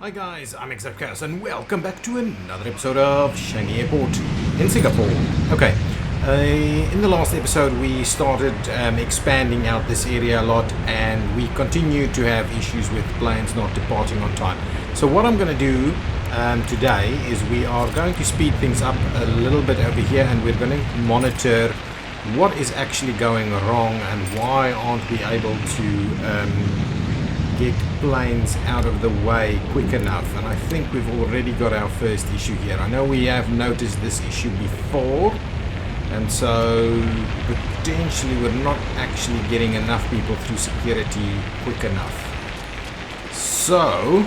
Hi guys, I'm ExactChaos and welcome back to another episode of Changi Airport in Singapore. Okay, in the last episode we started expanding out this area a lot, and we continue to have issues with planes not departing on time. So what I'm going to do today is we are going to speed things up a little bit over here, and we're going to monitor what is actually going wrong and why aren't we able to get planes out of the way quick enough. And I think we've already got our first issue here. I know we have noticed this issue before, and so potentially we're not actually getting enough people through security quick enough. So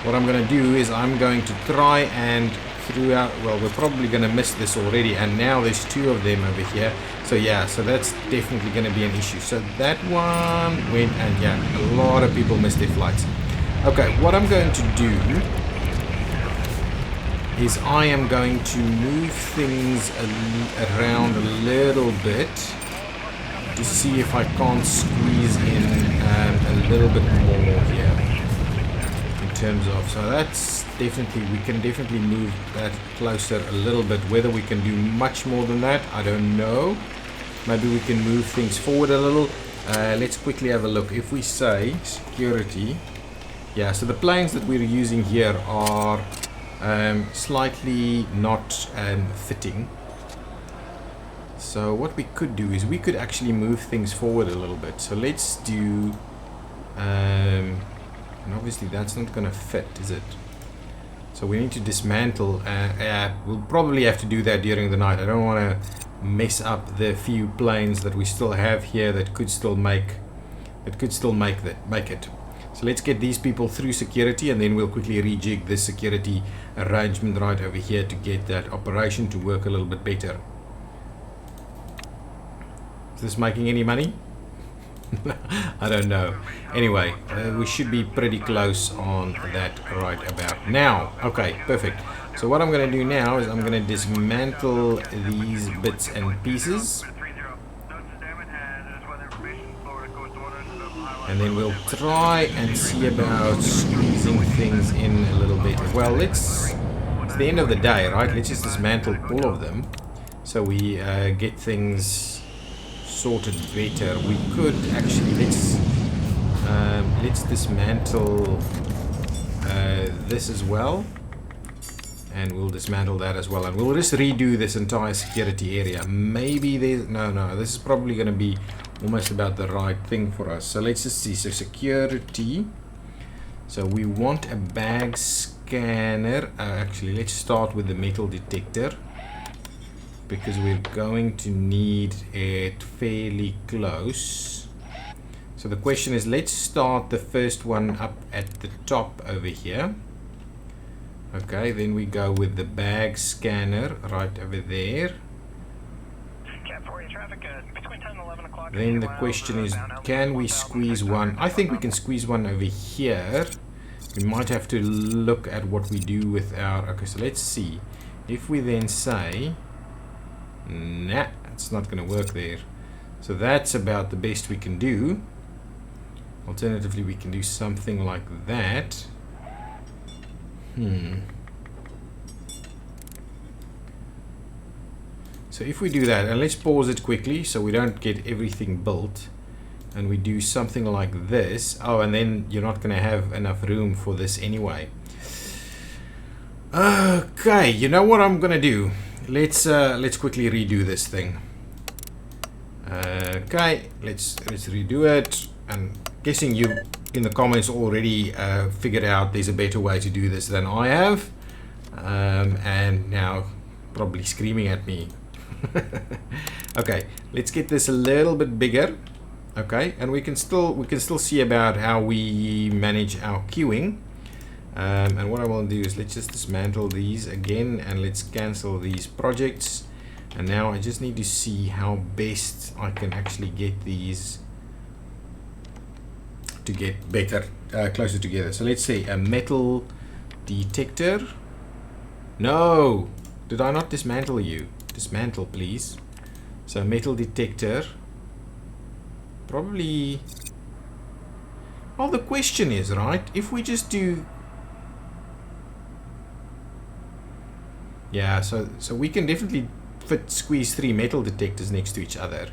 what I'm going to do is I'm going to try and throughout, well, we're probably going to miss this already, and now there's two of them over here. So yeah, so that's definitely going to be an issue. So that one went, and yeah, a lot of people missed their flights. Okay, what I'm going to do is I am going to move things around a little bit to see if I can't squeeze in a little bit more here. In terms of, so that's definitely, we can definitely move that closer a little bit. Whether we can do much more than that, I don't know. Maybe we can move things forward a little. Let's quickly have a look. If we say security, yeah, so the planes that we're using here are slightly not fitting. So what we could do is we could actually move things forward a little bit. So let's do and obviously that's not going to fit, is it? So we need to dismantle. We'll probably have to do that during the night. I don't want to mess up the few planes that we still have here that could still make it. So let's get these people through security, and then we'll quickly rejig this security arrangement right over here to get that operation to work a little bit better. Is this making any money? I don't know. Anyway, we should be pretty close on that right about now. Okay, perfect. So what I'm going to do now is I'm going to dismantle these bits and pieces, and then we'll try and see about squeezing things in a little bit. Well, it's the end of the day, right? Let's just dismantle all of them so we get things sorted better. We could actually let's dismantle this as well, and we'll dismantle that as well, and we'll just redo this entire security area. Maybe there's no, this is probably going to be almost about the right thing for us. So let's just see. So security, so we want a bag scanner. Actually, let's start with the metal detector, because we're going to need it fairly close. So the question is, let's start the first one up at the top over here. Okay, then we go with the bag scanner right over there. Then the question is, can we squeeze one? I think we can squeeze one over here. We might have to look at what we do with our, okay, so let's see. If we then say, nah, it's not going to work there. So that's about the best we can do. Alternatively, we can do something like that. So if we do that, and let's pause it quickly so we don't get everything built, and we do something like this. Oh, and then you're not going to have enough room for this anyway. Okay, you know what I'm going to do? Let's quickly redo this thing. Okay, let's redo it. And guessing you in the comments already figured out there's a better way to do this than I have, and now probably screaming at me. Okay, let's get this a little bit bigger. Okay, and we can still see about how we manage our queuing. And what I want to do is let's just dismantle these again, and let's cancel these projects. And now I just need to see how best I can actually get these to get better, closer together. So let's say a metal detector. No, did I not dismantle you? Dismantle, please. So metal detector. Probably. Well, the question is, right, if we just do Yeah, so we can definitely squeeze 3 metal detectors next to each other.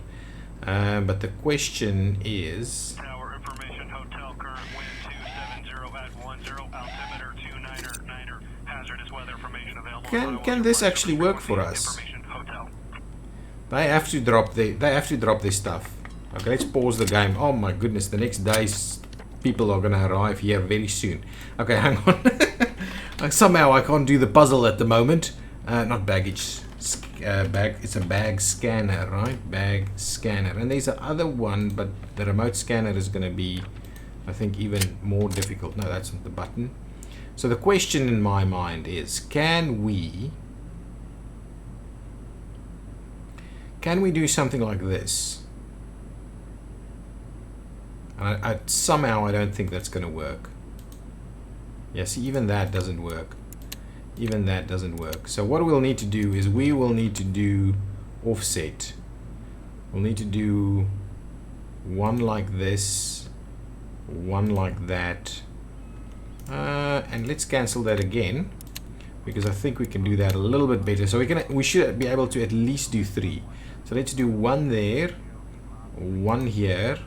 But the question is... Tower information, hotel, current wind 270 at 10, altimeter 29er, hazardous weather information available. Can this actually work for us? They have to drop their stuff. Okay, let's pause the game. Oh my goodness, the next day's people are gonna arrive here very soon. Okay, hang on. Somehow I can't do the puzzle at the moment. Not baggage. Bag. It's a bag scanner, right? Bag scanner. And there's a other one, but the remote scanner is going to be, I think, even more difficult. No, that's not the button. So the question in my mind is, can we do something like this? And somehow I don't think that's going to work. Yeah, see, even that doesn't work. Even that doesn't work. So what we'll need to do is we will need to do offset. We'll need to do one like this, one like that, and let's cancel that again, because I think we can do that a little bit better. So we should be able to at least do 3. So let's do one there, one here,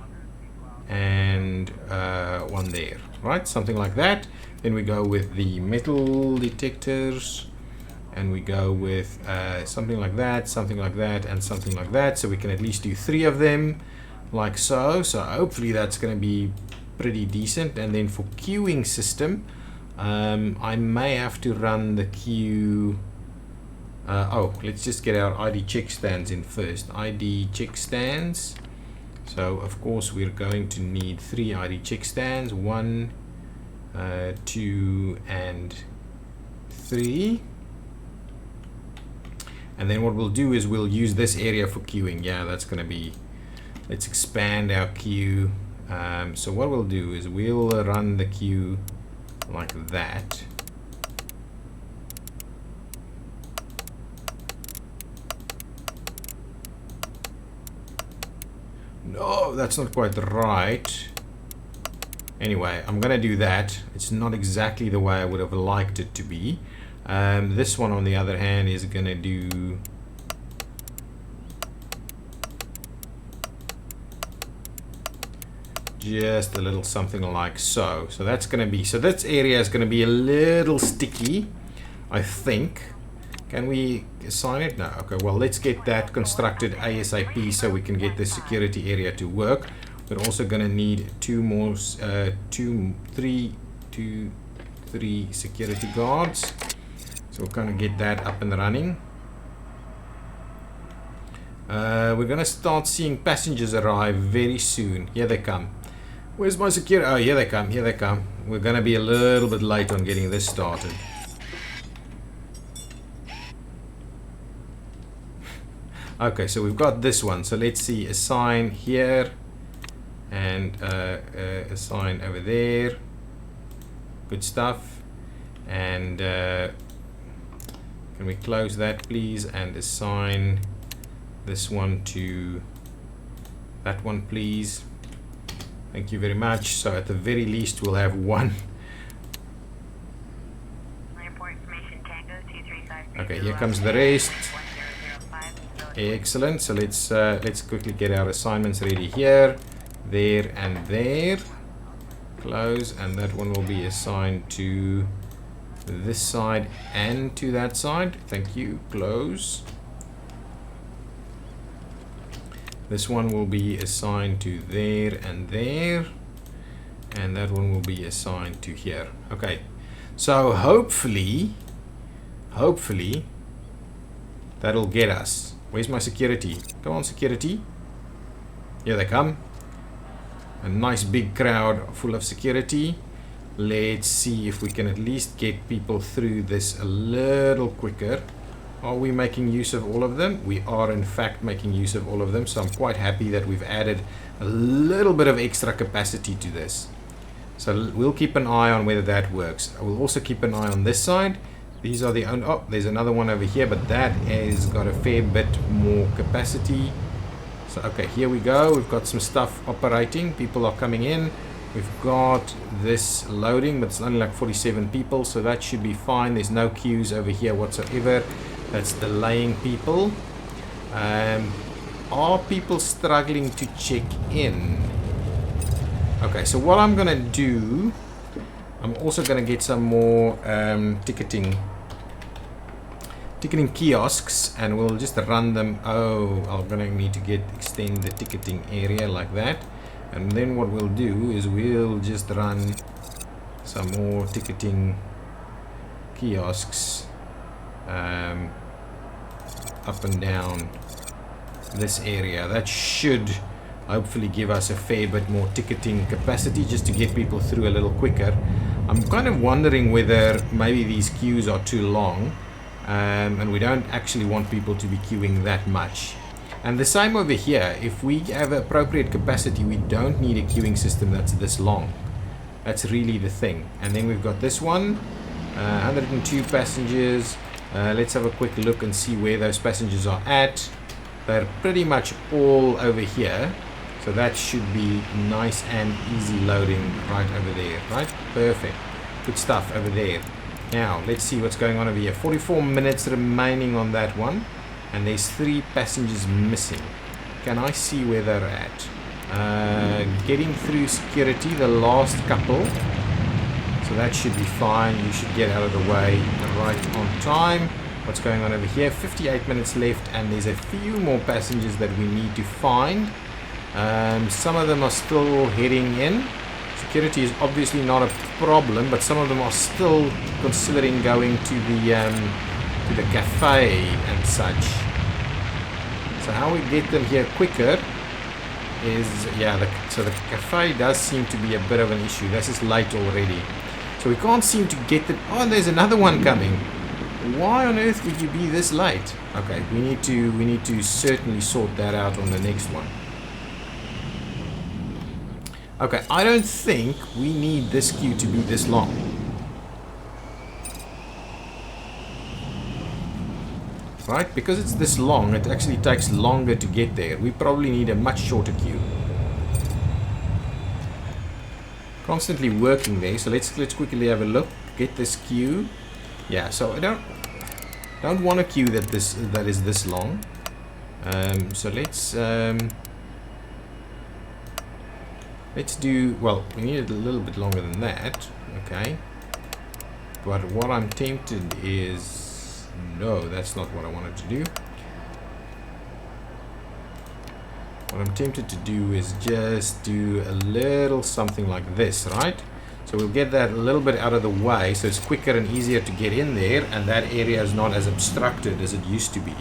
and one there, right? Something like that. Then we go with the metal detectors, and we go with something like that, something like that, and something like that. So we can at least do 3 of them, like so. So hopefully that's going to be pretty decent. And then for queuing system, I may have to run the queue. Let's just get our ID check stands in first. ID check stands. So of course we're going to need 3 ID check stands. 1, 2, and 3. And then what we'll do is we'll use this area for queuing. Yeah, that's going to be... Let's expand our queue. So what we'll do is we'll run the queue like that. No, that's not quite right. Anyway, I'm gonna do that. It's not exactly the way I would have liked it to be. This one, on the other hand, is gonna do... just a little something like so. So that's gonna be... So this area is gonna be a little sticky, I think. Can we assign it? No. Okay, well, let's get that constructed ASAP so we can get the security area to work. We're also going to need 3 security guards. So we're going to get that up and running. We're going to start seeing passengers arrive very soon. Here they come. Where's my security? Oh, here they come. Here they come. We're going to be a little bit late on getting this started. Okay, so we've got this one. So let's see. Assign here. And assign over there. Good stuff. And can we close that, please? And assign this one to that one, please. Thank you very much. So at the very least, we'll have one. Okay, here comes the rest. Excellent. So let's quickly get our assignments ready here. There and there. Close, and that one will be assigned to this side and to that side. Thank you. Close. This one will be assigned to there and there, and that one will be assigned to here. Okay, so hopefully that'll get us. Where's my security? Come on, security. Here they come. A nice big crowd full of security. Let's see if we can at least get people through this a little quicker. Are we making use of all of them? We are in fact making use of all of them, so I'm quite happy that we've added a little bit of extra capacity to this. So we'll keep an eye on whether that works. I will also keep an eye on this side. These are the only... Oh, there's another one over here, but that has got a fair bit more capacity. So, okay, here we go. We've got some stuff operating. People are coming in. We've got this loading, but it's only like 47 people, so that should be fine. There's no queues over here whatsoever. That's delaying people. Are people struggling to check in? Okay, so what I'm gonna do, I'm also gonna get some more ticketing kiosks, and we'll just run them. Oh, I'm gonna need to extend the ticketing area like that. And then what we'll do is we'll just run some more ticketing kiosks up and down this area. That should hopefully give us a fair bit more ticketing capacity just to get people through a little quicker. I'm kind of wondering whether maybe these queues are too long, and we don't actually want people to be queuing that much. And the same over here. If we have appropriate capacity, we don't need a queuing system that's this long. That's really the thing. And then we've got this one, 102 passengers. Let's have a quick look and see where those passengers are at. They're pretty much all over here. So that should be nice and easy loading right over there, right? Perfect. Good stuff over there. Now, let's see what's going on over here. 44 minutes remaining on that one. And there's 3 passengers missing. Can I see where they're at? Getting through security, the last couple. So that should be fine. You should get out of the way right on time. What's going on over here? 58 minutes left, and there's a few more passengers that we need to find. Some of them are still heading in. Security is obviously not a problem, but some of them are still considering going to the cafe and such. So how we get them here quicker is, yeah, so the cafe does seem to be a bit of an issue. This is late already, so we can't seem to get them. Oh, and there's another one coming. Why on earth would you be this late? Okay, we need to certainly sort that out on the next one. Okay, I don't think we need this queue to be this long. Right, because it's this long, it actually takes longer to get there. We probably need a much shorter queue. Constantly working there, so let's quickly have a look. Get this queue. Yeah, so I don't want a queue that is this long. So let's do, well, we need it a little bit longer than that. Okay, but what I'm tempted is, no, that's not what I wanted to do. What I'm tempted to do is just do a little something like this, right? So we'll get that a little bit out of the way, so it's quicker and easier to get in there, and that area is not as obstructed as it used to be.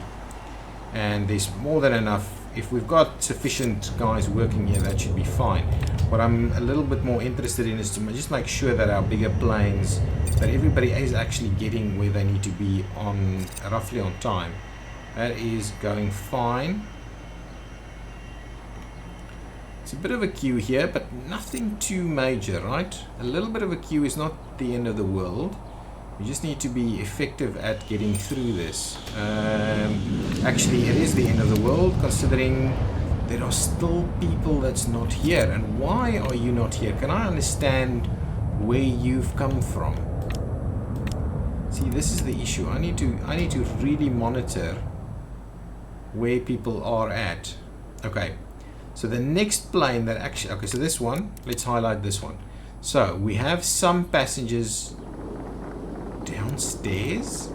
And there's more than enough. If we've got sufficient guys working here, that should be fine. What I'm a little bit more interested in is to just make sure that our bigger planes, that everybody is actually getting where they need to be on roughly on time. That is going fine. It's a bit of a queue here, but nothing too major, right? A little bit of a queue is not the end of the world. We just need to be effective at getting through this. Actually, it is the end of the world, considering there are still people that's not here. And why are you not here? Can I understand where you've come from? See, this is the issue. I need to really monitor where people are at. Okay. So the next plane that actually, okay, so this one, let's highlight this one. So we have some passengers downstairs.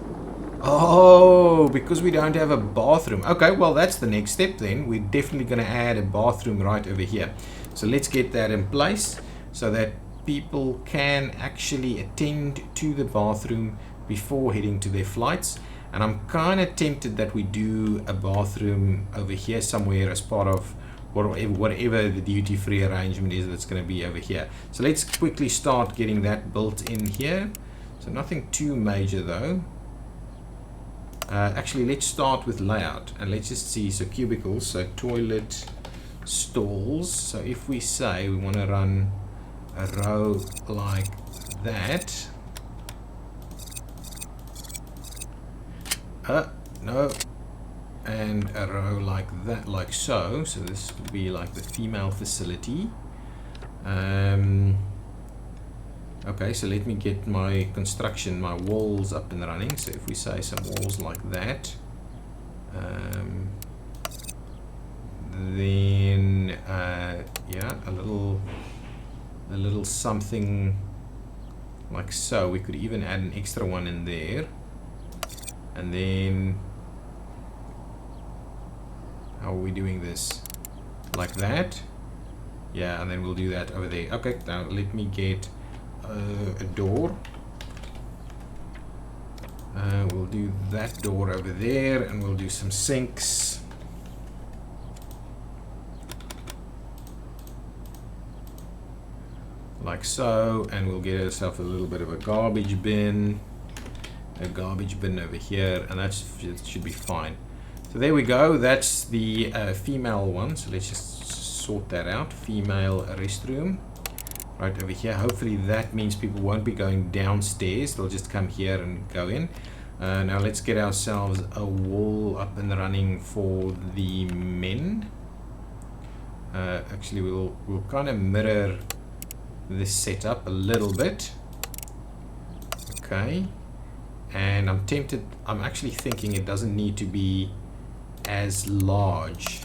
Oh, because we don't have a bathroom. Okay, well, that's the next step then. We're definitely going to add a bathroom right over here. So let's get that in place so that people can actually attend to the bathroom before heading to their flights. And I'm kind of tempted that we do a bathroom over here somewhere as part of whatever the duty-free arrangement is that's going to be over here. So let's quickly start getting that built in here. So nothing too major though. Actually, let's start with layout and let's just see. So cubicles, so toilet stalls. So if we say we want to run a row like that. No. And a row like that, like so. So this would be like the female facility. Okay, so let me get my construction, my walls up and running. So if we say some walls like that, then yeah, a little something like so. We could even add an extra one in there, and then how are we doing this? Like that, yeah, and then we'll do that over there. Okay, now let me get a door. We'll do that door over there, and we'll do some sinks. Like so, and we'll get ourselves a little bit of a garbage bin over here, and that should be fine. So there we go. That's the female one. So let's just sort that out. Female restroom right over here. Hopefully that means people won't be going downstairs. They'll just come here and go in. Now let's get ourselves a wall up and running for the men. Actually, we'll kind of mirror this setup a little bit. Okay, and I'm actually thinking it doesn't need to be as large.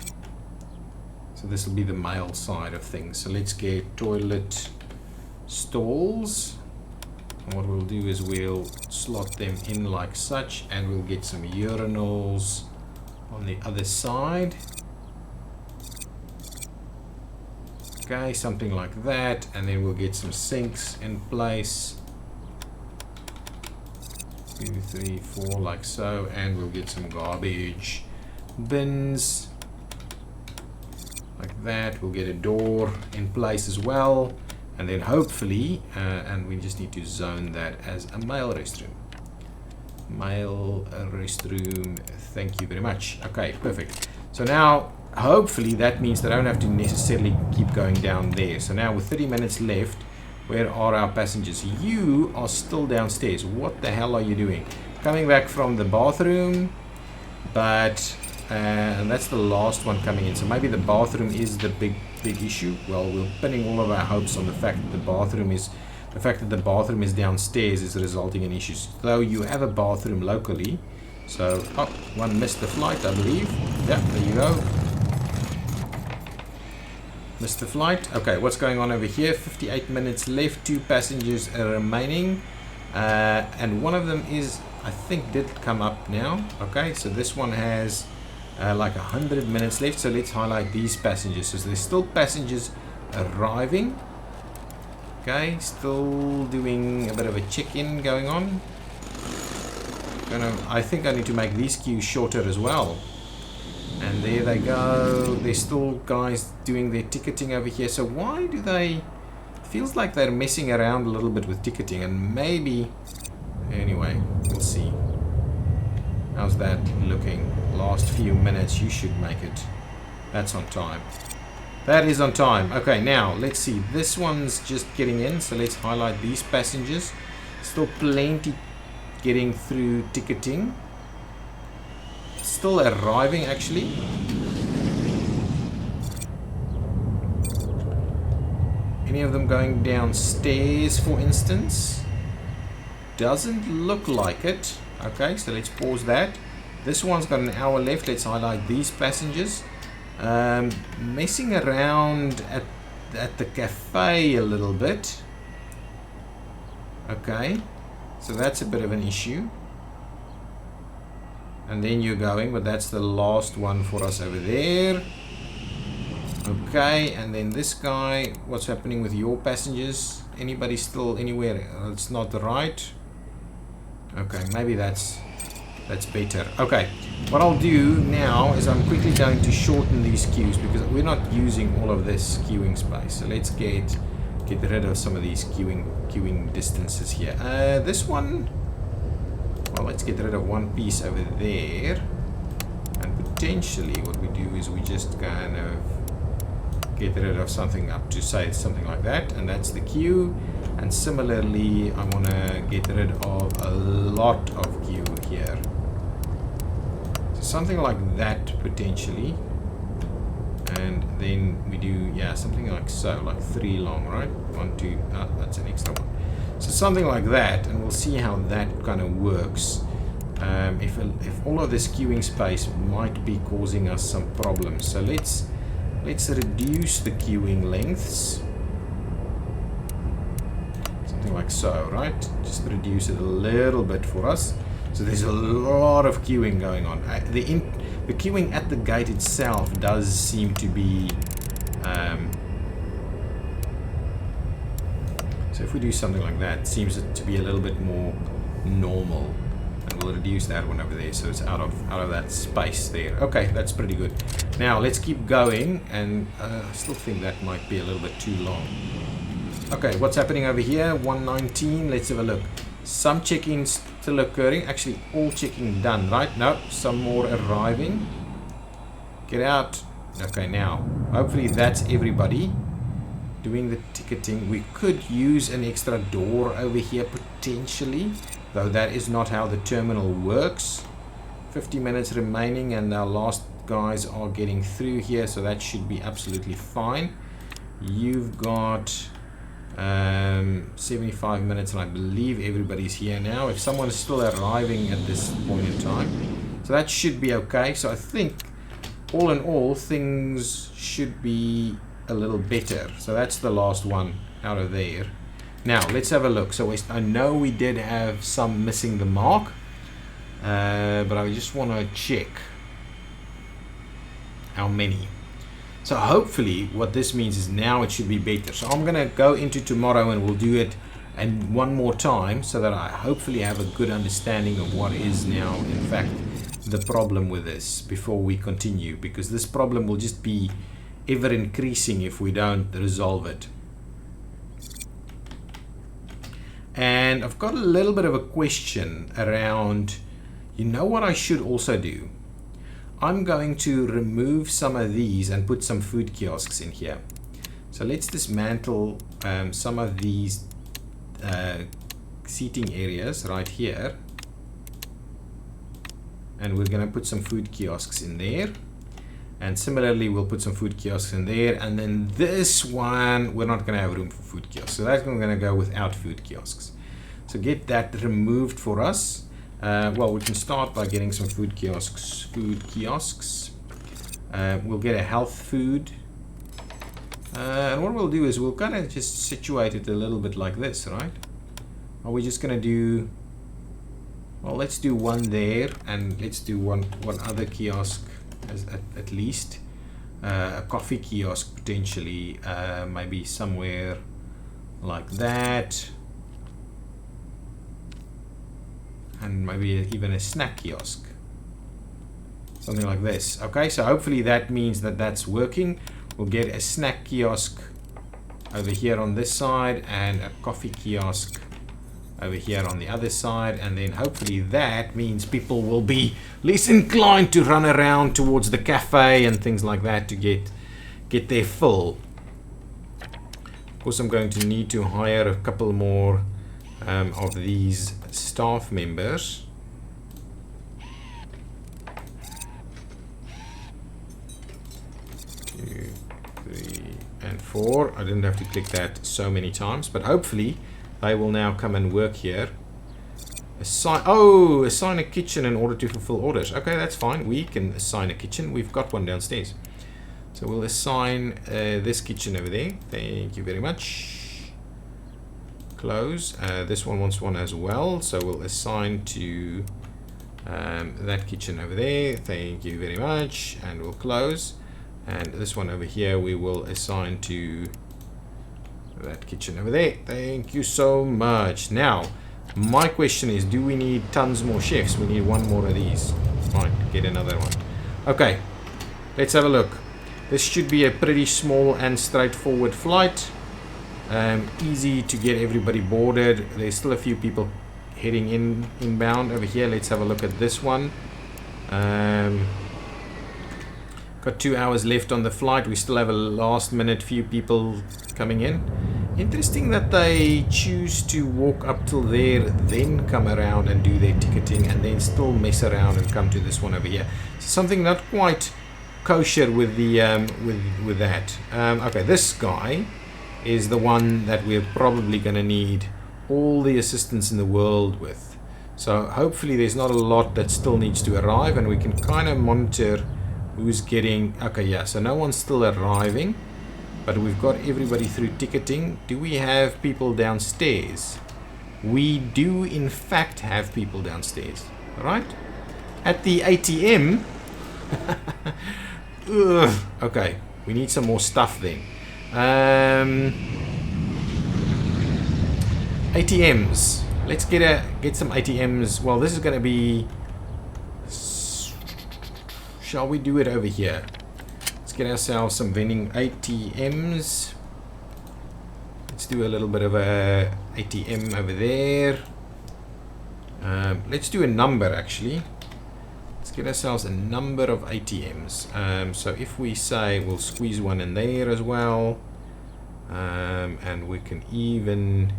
So this will be the male side of things. So let's get toilet stalls. And what we'll do is we'll slot them in like such, and we'll get some urinals on the other side. Okay, something like that, and then we'll get some sinks in place. 2, 3, 4, like so, and we'll get some garbage bins like that. We'll get a door in place as well, and then hopefully, and we just need to zone that as a male restroom. Male restroom, thank you very much. Okay, perfect. So now hopefully that means that I don't have to necessarily keep going down there. So now with 30 minutes left, where are our passengers? You are still downstairs. What the hell are you doing? Coming back from the bathroom, but and that's the last one coming in. So maybe the bathroom is the big issue. Well, we're pinning all of our hopes on the fact that the bathroom is downstairs is resulting in issues. Though you have a bathroom locally. So, oh, one missed the flight, I believe. Yeah, there you go. Missed the flight. Okay, what's going on over here? 58 minutes left, 2 passengers are remaining. And one of them is, I think, did come up now. Okay, so this one has like 100 minutes left. So let's highlight these passengers. So there's still passengers arriving. Okay, still doing a bit of a check-in going on. I think I need to make these queues shorter as well. And there they go. There's still guys doing their ticketing over here. So why do they... Feels like they're messing around a little bit with ticketing, and maybe... Anyway, we'll see. How's that looking? Last few minutes, you should make it. That's on time. That is on time. Okay, now let's see. This one's just getting in, so let's highlight these passengers. Still plenty getting through ticketing. Still arriving, actually. Any of them going downstairs, for instance? Doesn't look like it. Okay, so let's pause that. This one's got an hour left. Let's highlight these passengers. Messing around at the cafe a little bit. Okay, so that's a bit of an issue. And then you're going, but that's the last one for us over there. Okay, and then this guy, what's happening with your passengers? Anybody still anywhere? It's not right. Okay, maybe that's better. Okay, what I'll do now is I'm quickly going to shorten these queues because we're not using all of this queuing space. So let's get rid of some of these queuing distances here. This one, well, let's get rid of one piece over there, and potentially what we do is we just kind of get rid of something up to say something like that, and that's the queue. And similarly, I want to get rid of a lot of queue here. So something like that potentially. And then we do, yeah, something like so, like 3 long, right? 1, 2, that's an extra one. So something like that, and we'll see how that kind of works. If all of this queuing space might be causing us some problems. So let's reduce the queuing lengths. Something like so, right? Just reduce it a little bit for us. So there's a lot of queuing going on. The queuing at the gate itself does seem to be... so if we do something like that, it seems to be a little bit more normal. And we'll reduce that one over there, so it's out of that space there. Okay, that's pretty good. Now let's keep going, and I still think that might be a little bit too long. Okay, what's happening over here? 119. Let's have a look. Some check-in still occurring. Actually, all checking done, right? No, some more arriving. Get out. Okay, now hopefully that's everybody doing the ticketing. We could use an extra door over here potentially, though that is not how the terminal works. 50 minutes remaining, and our last guys are getting through here, so that should be absolutely fine. You've got 75 minutes, and I believe everybody's here now. If someone is still arriving at this point in time, so that should be okay. So I think all in all things should be a little better. So that's the last one out of there. Now let's have a look. So I know we did have some missing the mark, but I just want to check how many. So hopefully what this means is now it should be better. So I'm going to go into tomorrow and we'll do it and one more time, so that I hopefully have a good understanding of what is now in fact the problem with this before we continue, because this problem will just be ever increasing if we don't resolve it. And I've got a little bit of a question around, you know what I should also do? I'm going to remove some of these and put some food kiosks in here. So let's dismantle some of these seating areas right here. And we're going to put some food kiosks in there. And similarly, we'll put some food kiosks in there. And then this one, we're not going to have room for food kiosks. So that's going to go without food kiosks. So get that removed for us. Well, we can start by getting some food kiosks. We'll get a health food. And what we'll do is we'll kind of just situate it a little bit like this, right? Are we just going to do... Well, let's do one there, and let's do one other kiosk at least. A coffee kiosk potentially, maybe somewhere like that. And maybe even a snack kiosk, something like this. Okay, so hopefully that means that that's working. We'll get a snack kiosk over here on this side and a coffee kiosk over here on the other side, and then hopefully that means people will be less inclined to run around towards the cafe and things like that to get their fill. Of course, I'm going to need to hire a couple more of these staff members. 2, 3, and 4. I didn't have to click that so many times, but hopefully they will now come and work here. Assign a kitchen in order to fulfill orders. Okay, that's fine. We can assign a kitchen. We've got one downstairs. So we'll assign this kitchen over there. Thank you very much. Close. This one wants one as well, so we'll assign to that kitchen over there. Thank you very much, and we'll close. And this one over here we will assign to that kitchen over there. Thank you so much. Now my question is, do we need tons more chefs? We need one more of these. Fine, get another one. Okay, let's have a look. This should be a pretty small and straightforward flight. Easy to get everybody boarded. There's still a few people heading inbound over here. Let's have a look at this one. Got 2 hours left on the flight. We still have a last minute few people coming in. Interesting that they choose to walk up till there, then come around and do their ticketing, and then still mess around and come to this one over here. So something not quite kosher with the with that. Okay, this guy is the one that we're probably going to need all the assistance in the world with. So hopefully there's not a lot that still needs to arrive, and we can kind of monitor who's getting. Okay, yeah, so no one's still arriving, but we've got everybody through ticketing. Do we have people downstairs? We do in fact have people downstairs, right? At the ATM. Ugh. Okay, we need some more stuff then. ATMs. Let's get some ATMs. Well, this is going to be. Shall we do it over here? Let's get ourselves some vending ATMs. Let's do a little bit of a ATM over there. Let's do a number actually. Let's get ourselves a number of ATMs. So if we say we'll squeeze one in there as well, and we can even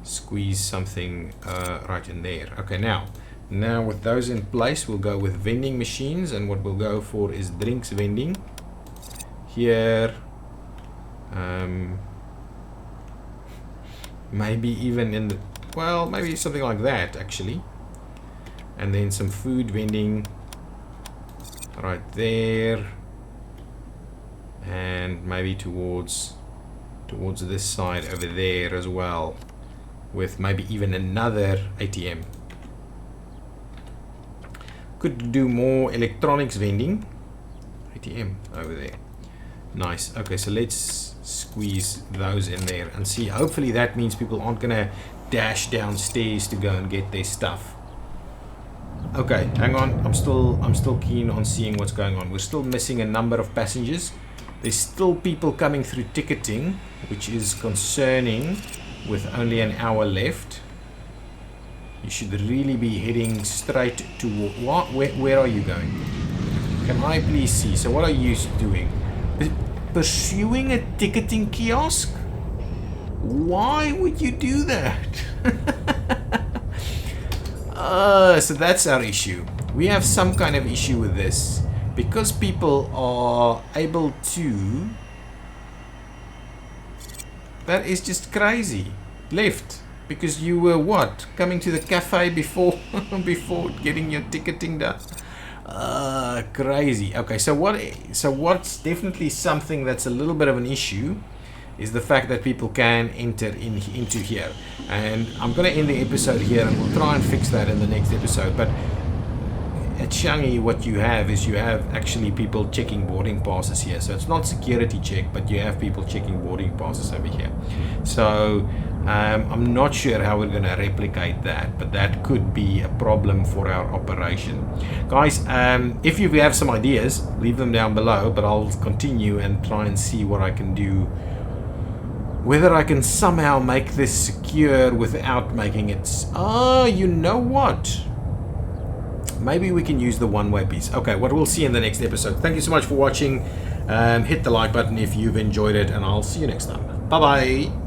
squeeze something right in there. Okay, now with those in place, we'll go with vending machines, and what we'll go for is drinks vending here. Maybe even in the, well, maybe something like that actually, and then some food vending right there, and maybe towards this side over there as well, with maybe even another ATM. Could do more electronics vending. ATM over there. Nice. Okay, so let's squeeze those in there and see. Hopefully that means people aren't gonna dash downstairs to go and get their stuff. Okay, hang on. I'm still keen on seeing what's going on. We're still missing a number of passengers. There's still people coming through ticketing, which is concerning, with only an hour left. You should really be heading straight to what? Where are you going? Can I please see? So what are you doing? Pursuing a ticketing kiosk? Why would you do that? So that's our issue. We have some kind of issue with this because people are able to. That is just crazy. Left. Because you were what? Coming to the cafe before before getting your ticketing done? Crazy. Okay, so what's definitely something that's a little bit of an issue is the fact that people can enter into here. And I'm going to end the episode here, and we'll try and fix that in the next episode. But at Changi, what you have is you have actually people checking boarding passes here. So it's not security check, but you have people checking boarding passes over here. So I'm not sure how we're going to replicate that, but that could be a problem for our operation. Guys, if you have some ideas, leave them down below, but I'll continue and try and see what I can do. Whether I can somehow make this secure without making it... Oh, you know what? Maybe we can use the one-way piece. Okay, what we'll see in the next episode. Thank you so much for watching. Hit the like button if you've enjoyed it, and I'll see you next time. Bye-bye.